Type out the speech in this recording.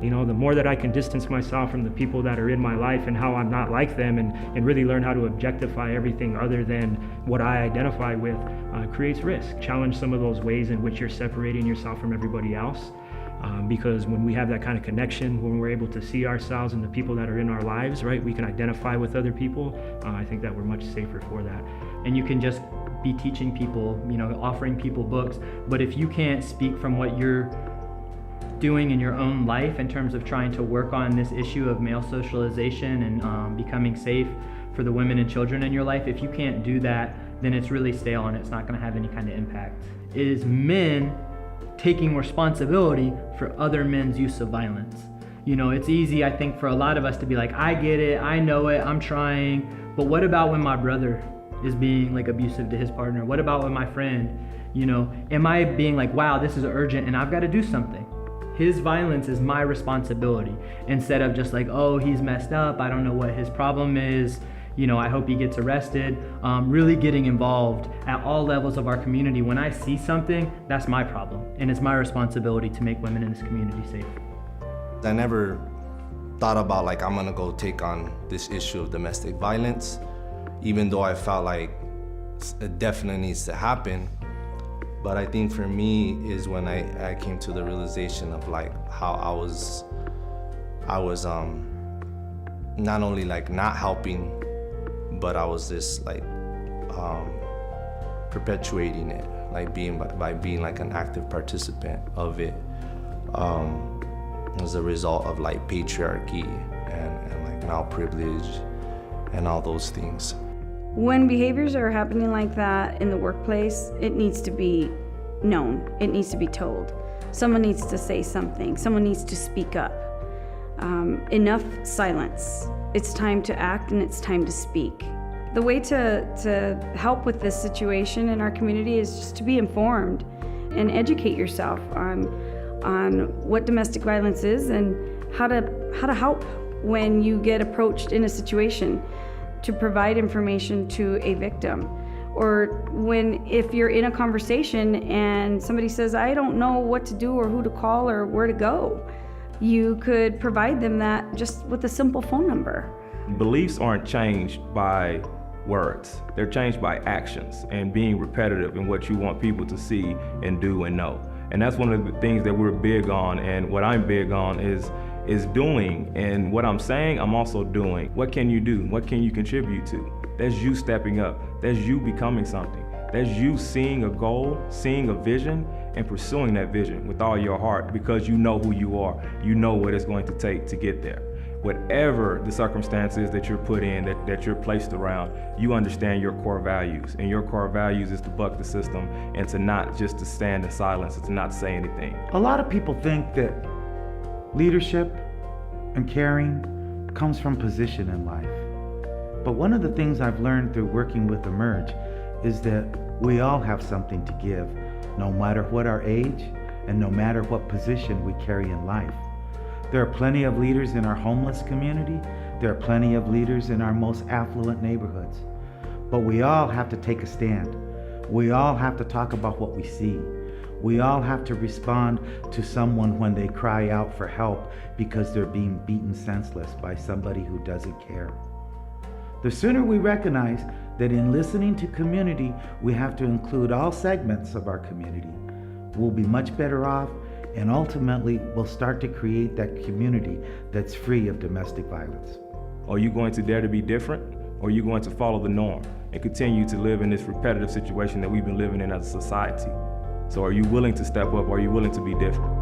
You know, the more that I can distance myself from the people that are in my life and how I'm not like them, and really learn how to objectify everything other than what I identify with, creates risk. Challenge some of those ways in which you're separating yourself from everybody else. Because when we have that kind of connection, when we're able to see ourselves and the people that are in our lives, right, we can identify with other people. I think that we're much safer for that. And you can just be teaching people, you know, offering people books, but if you can't speak from what you're doing in your own life in terms of trying to work on this issue of male socialization and becoming safe for the women and children in your life, if you can't do that, then it's really stale and it's not going to have any kind of impact. It is men taking responsibility for other men's use of violence. You know, it's easy, I think, for a lot of us to be like, I get it, I know it, I'm trying, but what about when my brother is being like abusive to his partner? What about when my friend, you know, am I being like, wow, this is urgent and I've got to do something? His violence is my responsibility, instead of just like, oh, he's messed up, I don't know what his problem is, you know, I hope he gets arrested. Really getting involved at all levels of our community. When I see something, that's my problem, and it's my responsibility to make women in this community safe. I never thought about like, I'm gonna go take on this issue of domestic violence, even though I felt like it definitely needs to happen. But I think for me is when I came to the realization of like how I was not only like not helping, but I was just like perpetuating it, like by being like an active participant of it, as a result of like patriarchy and like malprivilege and all those things. When behaviors are happening like that in the workplace, it needs to be known, it needs to be told. Someone needs to say something, someone needs to speak up. Enough silence. It's time to act and it's time to speak. The way to help with this situation in our community is just to be informed and educate yourself on what domestic violence is and how to help when you get approached in a situation, to provide information to a victim. Or if you're in a conversation and somebody says, I don't know what to do or who to call or where to go, you could provide them that just with a simple phone number. Beliefs aren't changed by words. They're changed by actions and being repetitive in what you want people to see and do and know. And that's one of the things that we're big on, and what I'm big on is doing. And what I'm saying, I'm also doing. What can you do? What can you contribute to? That's you stepping up. That's you becoming something. That's you seeing a goal, seeing a vision, and pursuing that vision with all your heart, because you know who you are. You know what it's going to take to get there. Whatever the circumstances that you're put in, that you're placed around, you understand your core values. And your core values is to buck the system and to not just to stand in silence and to not say anything. A lot of people think that leadership and caring comes from position in life. But one of the things I've learned through working with Emerge is that we all have something to give, no matter what our age and no matter what position we carry in life. There are plenty of leaders in our homeless community. There are plenty of leaders in our most affluent neighborhoods. But we all have to take a stand. We all have to talk about what we see. We all have to respond to someone when they cry out for help because they're being beaten senseless by somebody who doesn't care. The sooner we recognize that in listening to community, we have to include all segments of our community, we'll be much better off, and ultimately we'll start to create that community that's free of domestic violence. Are you going to dare to be different, or are you going to follow the norm and continue to live in this repetitive situation that we've been living in as a society? So are you willing to step up, or are you willing to be different?